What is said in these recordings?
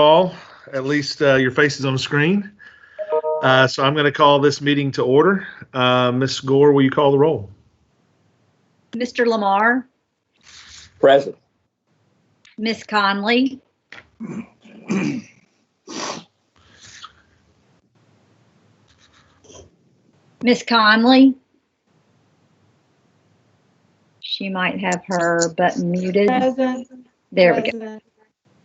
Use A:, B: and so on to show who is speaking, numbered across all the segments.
A: All, at least your face is on the screen. So I'm going to call this meeting to order. Ms. Gore, will you call the roll?
B: Mr. Lamar.
C: Present.
B: Ms. Conley. Ms. Conley. She might have her button muted.
D: Present.
B: There we go.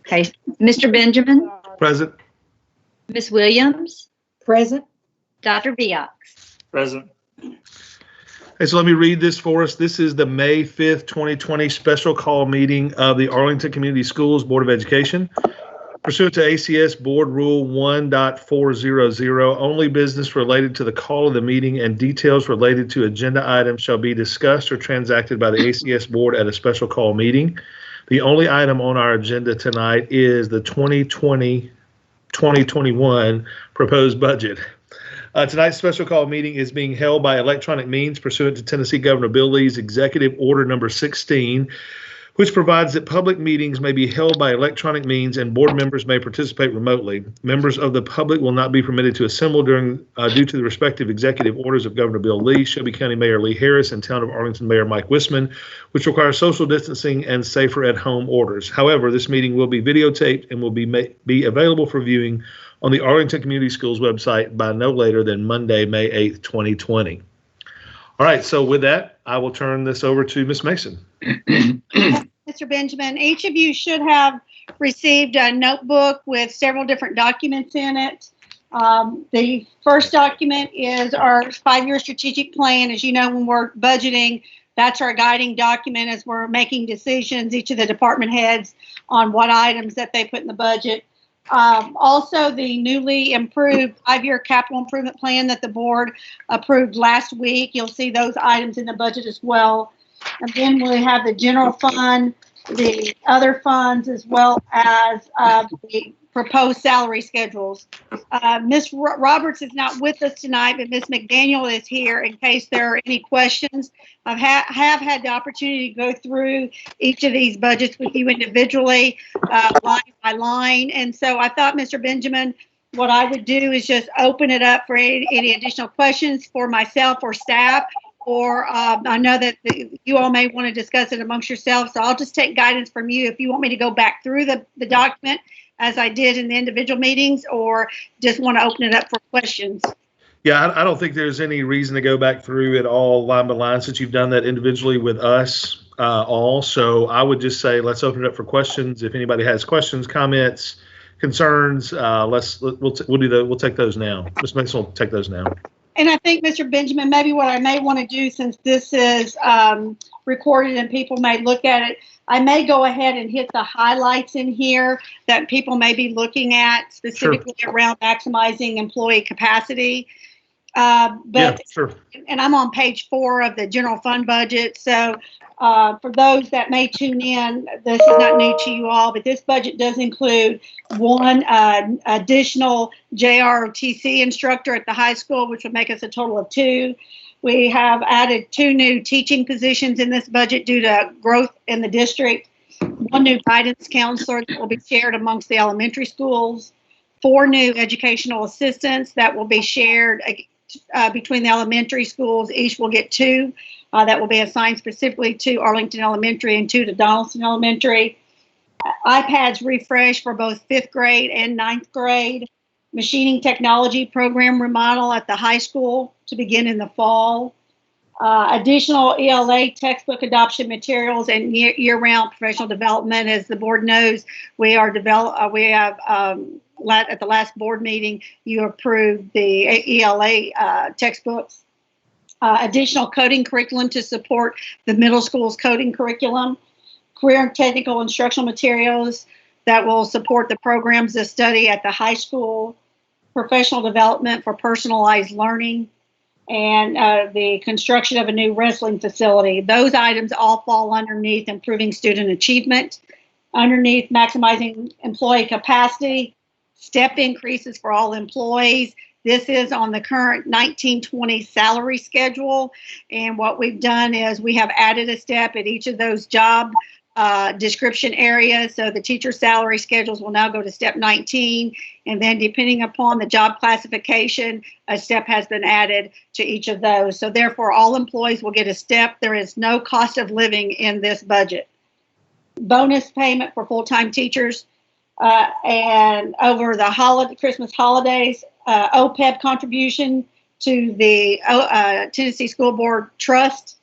B: Okay, Mr. Benjamin.
A: Present.
B: Ms. Williams.
D: Present.
B: Dr. Viox.
C: Present.
A: Okay, so let me read this for us. This is the May 5th, 2020 special call meeting of the Arlington Community Schools Board of Education. Pursuant to ACS Board Rule 1.400, only business related to the call of the meeting and details related to agenda items shall be discussed or transacted by the ACS Board at a special call meeting. The only item on our agenda tonight is the 2020-2021 proposed budget. Tonight's special call meeting is being held by electronic means pursuant to Tennessee Governor Bill Lee's Executive Order Number 16, which provides that public meetings may be held by electronic means and board members may participate remotely. Members of the public will not be permitted to assemble due to the respective executive orders of Governor Bill Lee, Shelby County Mayor Lee Harris, and Town of Arlington Mayor Mike Wisman, which require social distancing and safer at home orders. However, this meeting will be videotaped and will be available for viewing on the Arlington Community Schools website by no later than Monday, May 8th, 2020. All right, so with that, I will turn this over to Ms. Mason.
D: Mr. Benjamin, each of you should have received a notebook with several different documents in it. The first document is our 5-year strategic plan. As you know, when we're budgeting, that's our guiding document as we're making decisions, each of the department heads on what items that they put in the budget. Also, the newly improved 5-year capital improvement plan that the board approved last week. You'll see those items in the budget as well. And then we have the general fund, the other funds, as well as the proposed salary schedules. Ms. Roberts is not with us tonight, but Ms. McDaniel is here in case there are any questions. I have had the opportunity to go through each of these budgets with you individually, line by line. And so I thought, Mr. Benjamin, what I would do is just open it up for any additional questions for myself or staff. Or I know that you all may want to discuss it amongst yourselves, so I'll just take guidance from you if you want me to go back through the document as I did in the individual meetings, or just want to open it up for questions.
A: Yeah, I don't think there's any reason to go back through it all line by line since you've done that individually with us all. So I would just say let's open it up for questions. If anybody has questions, comments, concerns, we'll take those now. Ms. Mason will take those now.
D: And I think, Mr. Benjamin, maybe what I may want to do, since this is recorded and people may look at it, I may go ahead and hit the highlights in here that people may be looking at, specifically around maximizing employee capacity. Yeah, sure. And I'm on page 4 of the general fund budget. So for those that may tune in, this is not new to you all, but this budget does include one additional JROTC instructor at the high school, which would make us a total of 2. We have added 2 new teaching positions in this budget due to growth in the district, 1 new guidance counselor that will be shared amongst the elementary schools, 4 new educational assistants that will be shared between the elementary schools. Each will get 2 that will be assigned specifically to Arlington Elementary and 2 to Donaldson Elementary. iPads refresh for both 5th grade and 9th grade. Machining technology program remodel at the high school to begin in the fall. Additional ELA textbook adoption materials and year-round professional development. As the board knows, we have at the last board meeting, you approved the ELA textbooks. Additional coding curriculum to support the middle school's coding curriculum. Career and technical instructional materials that will support the programs of study at the high school. Professional development for personalized learning. And the construction of a new wrestling facility. Those items all fall underneath improving student achievement, underneath maximizing employee capacity, step increases for all employees. This is on the current 1920 salary schedule. And what we've done is we have added a step at each of those job description area. So the teacher salary schedules will now go to step 19. And then depending upon the job classification, a step has been added to each of those. So therefore, all employees will get a step. There is no cost of living in this budget. Bonus payment for full-time teachers. And over the Christmas holidays, OPEB contribution to the Tennessee School Board Trust,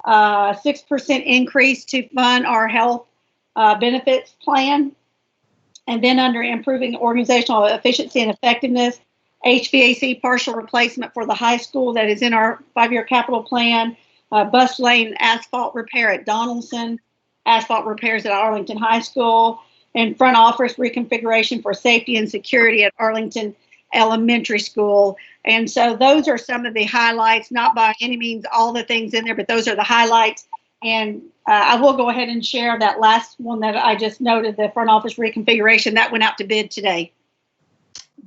D: 6% increase to fund our health benefits plan. And then under improving organizational efficiency and effectiveness, HVAC partial replacement for the high school that is in our 5-year capital plan, bus lane asphalt repair at Donaldson, asphalt repairs at Arlington High School, and front office reconfiguration for safety and security at Arlington Elementary School. And so those are some of the highlights, not by any means all the things in there, but those are the highlights. And I will go ahead and share that last one that I just noted, the front office reconfiguration, that went out to bid today.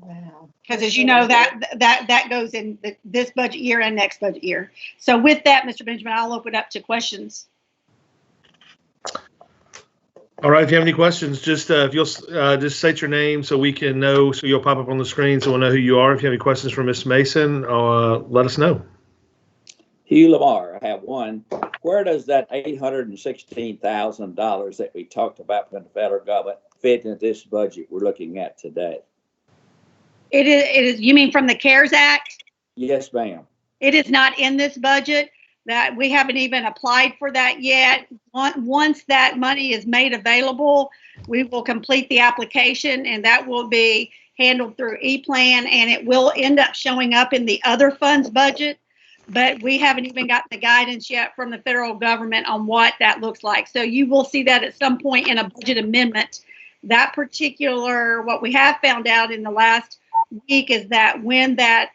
E: Wow.
D: Because as you know, that goes in this budget year and next budget year. So with that, Mr. Benjamin, I'll open up to questions.
A: All right, if you have any questions, just if you'll just state your name so we can know, so you'll pop up on the screen so we'll know who you are. If you have any questions for Ms. Mason, let us know.
C: Hugh Lamar, I have one. Where does that $816,000 that we talked about from the federal government fit into this budget we're looking at today?
D: It is. You mean from the CARES Act?
C: Yes, ma'am.
D: It is not in this budget. That we haven't even applied for that yet. Once that money is made available, we will complete the application, and that will be handled through E-Plan, and it will end up showing up in the other funds budget. But we haven't even gotten the guidance yet from the federal government on what that looks like. So you will see that at some point in a budget amendment. That particular, what we have found out in the last week is that when that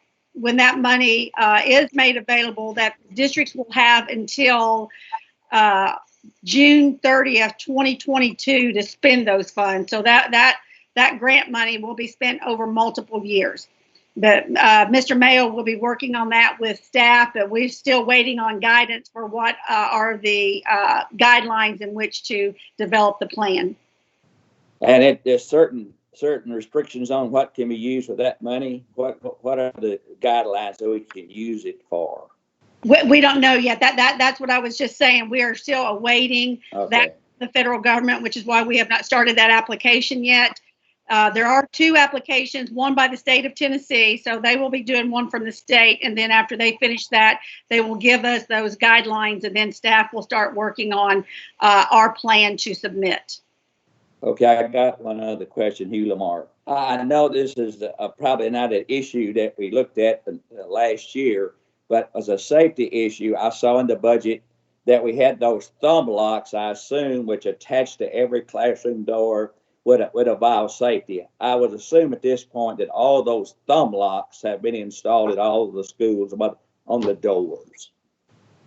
D: money is made available, that districts will have until June 30th, 2022 to spend those funds. So that grant money will be spent over multiple years. But Mr. Mayo will be working on that with staff, but we're still waiting on guidance for what are the guidelines in which to develop the plan.
C: And there's certain restrictions on what can be used with that money. What are the guidelines that we can use it for?
D: We don't know yet. That's what I was just saying. We are still awaiting that the federal government, which is why we have not started that application yet. There are 2 applications, one by the state of Tennessee, so they will be doing one from the state, and then after they finish that, they will give us those guidelines, and then staff will start working on our plan to submit. Okay,
C: I got one other question, Hugh Lamar. I know this is probably not an issue that we looked at last year, but as a safety issue, I saw in the budget that we had those thumb locks, I assume, which attached to every classroom door with a biosafety. I would assume at this point that all those thumb locks have been installed at all of the schools on the doors.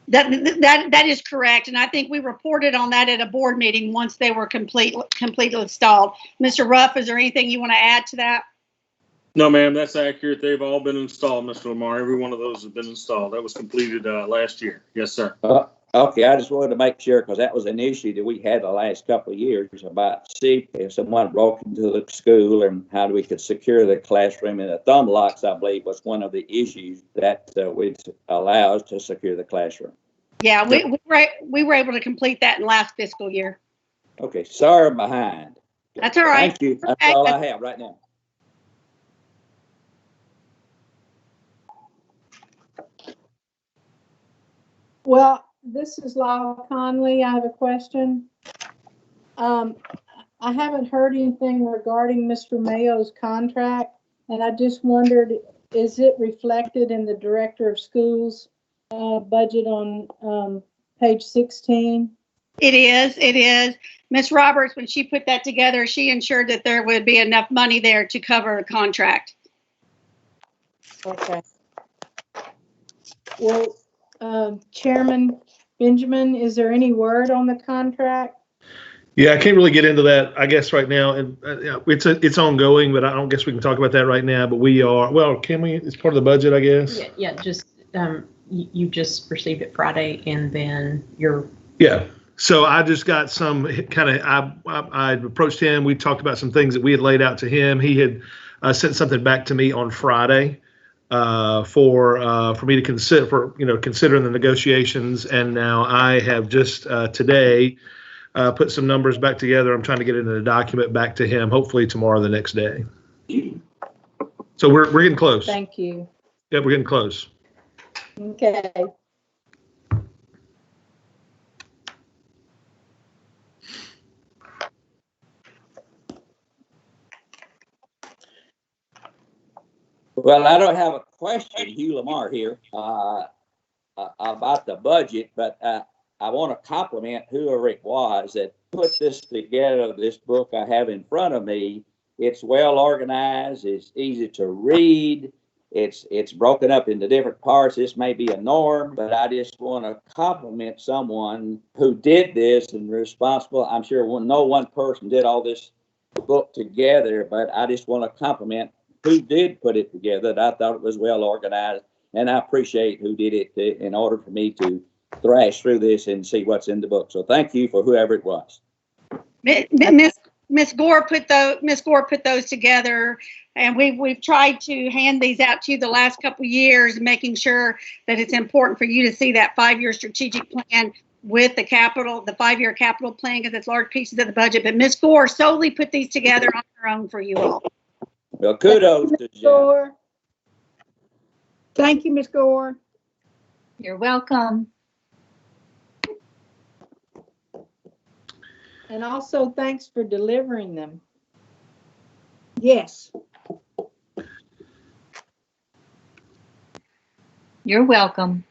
D: That is correct, and I think we reported on that at a board meeting once they were completely installed. Mr. Ruff, is there anything you want to add to that?
F: No, ma'am, that's accurate. They've all been installed, Mr. Lamar. Every one of those has been installed. That was completed last year. Yes, sir.
C: Okay, I just wanted to make sure, because that was an issue that we had the last couple of years about if someone broke into the school and how we could secure the classroom. And the thumb locks, I believe, was one of the issues that we allow us to secure the classroom.
D: Yeah, we were able to complete that in last fiscal year.
C: Okay, sorry I'm behind.
D: That's all right.
C: Thank you. That's all I have right now.
E: Well, this is Lyle Conley. I have a question. I haven't heard anything regarding Mr. Mayo's contract, and I just wondered, is it reflected in the Director of Schools budget on page 16?
D: It is. Ms. Roberts, when she put that together, she ensured that there would be enough money there to cover a contract.
E: Okay. Well, Chairman Benjamin, is there any word on the contract?
A: Yeah, I can't really get into that, I guess, right now. And it's ongoing, but I don't guess we can talk about that right now. But we are, well, can we? It's part of the budget, I guess.
G: Yeah. Just you just received it Friday, and then you're.
A: Yeah. So I just got some I approached him. We talked about some things that we had laid out to him. He had sent something back to me on Friday for me to consider in the negotiations. And now I have just today put some numbers back together. I'm trying to get it in a document back to him, hopefully tomorrow or the next day. So we're getting close.
E: Thank you.
A: Yeah, we're getting close.
E: Okay.
C: Well, I don't have a question, Hugh Lamar here, about the budget, but I want to compliment whoever it was that put this together, this book I have in front of me. It's well organized, it's easy to read, it's broken up into different parts. This may be a norm, but I just want to compliment someone who did this and responsible. I'm sure no one person did all this book together, but I just want to compliment who did put it together. I thought it was well organized, and I appreciate who did it in order for me to thrash through this and see what's in the book. So thank you for whoever it was.
D: Miss Gore put those together, and we've tried to hand these out to you the last couple of years, making sure that it's important for you to see that 5-year strategic plan with the 5-year capital plan, because it's large pieces of the budget. But Miss Gore solely put these together on her own for you all.
C: Well, kudos to Jen.
E: Thank you, Ms. Gore.
B: You're welcome.
E: And also thanks for delivering them. Yes.
B: You're welcome.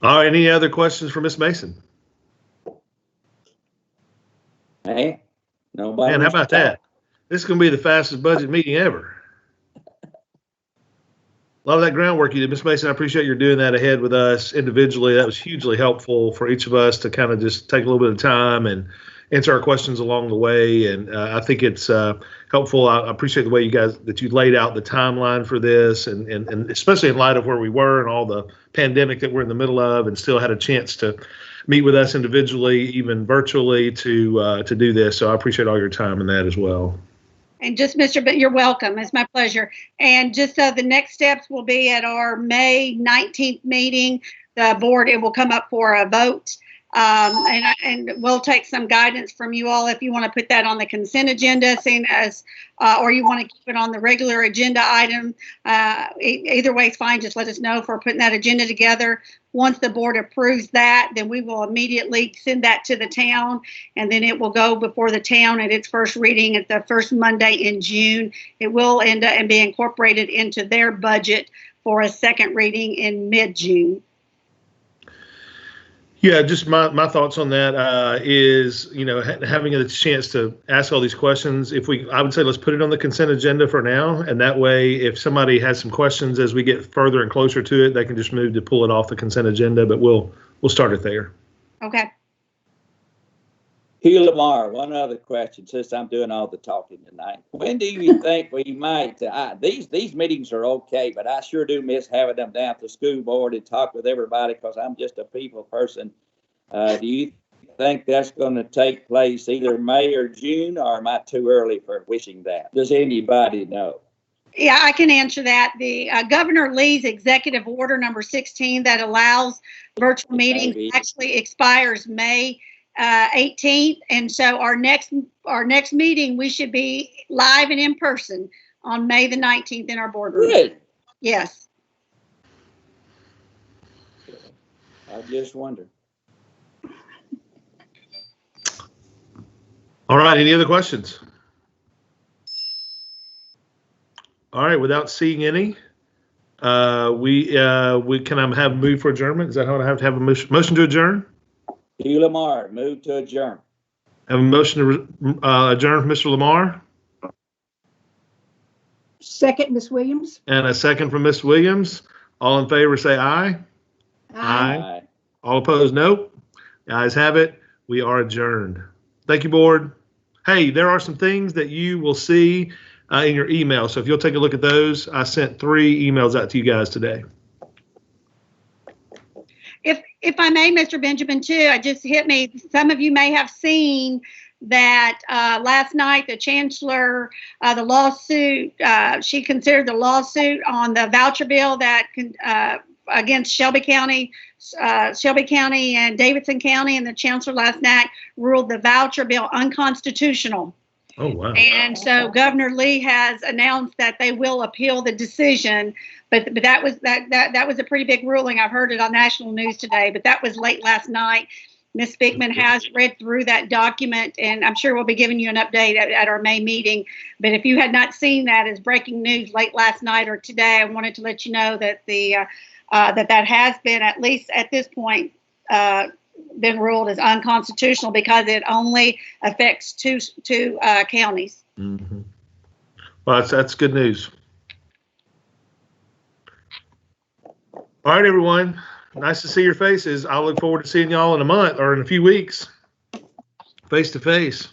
A: All right, any other questions for Ms. Mason?
C: Hey, nobody.
A: Man, how about that? This is going to be the fastest budget meeting ever. A lot of that groundwork you did, Ms. Mason. I appreciate you doing that ahead with us individually. That was hugely helpful for each of us to kind of just take a little bit of time and answer our questions along the way. And I think it's helpful. I appreciate the way you laid out the timeline for this, and especially in light of where we were and all the pandemic that we're in the middle of, and still had a chance to meet with us individually, even virtually, to do this. So I appreciate all your time in that as well.
D: And just but you're welcome. It's my pleasure. And just the next steps will be at our May 19th meeting. The board, it will come up for a vote. And we'll take some guidance from you all if you want to put that on the consent agenda, seeing as, or you want to keep it on the regular agenda item. Either way is fine. Just let us know if we're putting that agenda together. Once the board approves that, then we will immediately send that to the town, and then it will go before the town at its first reading at the first Monday in June. It will end up and be incorporated into their budget for a second reading in mid-June.
A: Yeah, just my thoughts on that is, having a chance to ask all these questions. I would say let's put it on the consent agenda for now. And that way, if somebody has some questions as we get further and closer to it, they can just move to pull it off the consent agenda, but we'll start it there.
D: Okay.
C: Hugh Lamar, one other question, since I'm doing all the talking tonight. When do you think we might, these meetings are okay, but I sure do miss having them down at the school board and talk with everybody, because I'm just a people person. Do you think that's going to take place either May or June, or am I too early for wishing that? Does anybody know?
D: Yeah, I can answer that. The Governor Lee's executive order number 16 that allows virtual meetings actually expires May 18th, and so our next meeting we should be live and in person on May the 19th in our boardroom.
C: Really?
D: Yes.
C: I just wonder.
A: All right, any other questions? All right, without seeing any, we can have a move for adjournment. Is that how I have to have a motion to adjourn?
C: Hugh Lamar, move to adjourn.
A: Have a motion to adjourn from Mr. Lamar.
E: Second, Ms. Williams.
A: And a second from Ms. Williams. All in favor say aye.
C: Aye.
A: All opposed, no. The ayes have it. We are adjourned. Thank you, board. Hey, there are some things that you will see in your email. So if you'll take a look at those, I sent 3 emails out to you guys today.
D: if I may, Mr. Benjamin, too, it just hit me. Some of you may have seen that last night the chancellor, the lawsuit, she considered the lawsuit on the voucher bill that against Shelby County and Davidson County, and the chancellor last night ruled the voucher bill unconstitutional.
A: Oh, wow.
D: And so Governor Lee has announced that they will appeal the decision, but that was a pretty big ruling. I've heard it on national news today, but that was late last night. Ms. Speakman has read through that document, and I'm sure we'll be giving you an update at our May meeting. But if you had not seen that as breaking news late last night or today, I wanted to let you know that that has been, at least at this point, been ruled as unconstitutional because it only affects two counties.
A: Mm-hmm. Well, that's good news. All right, everyone. Nice to see your faces. I look forward to seeing y'all in a month or in a few weeks, face to face.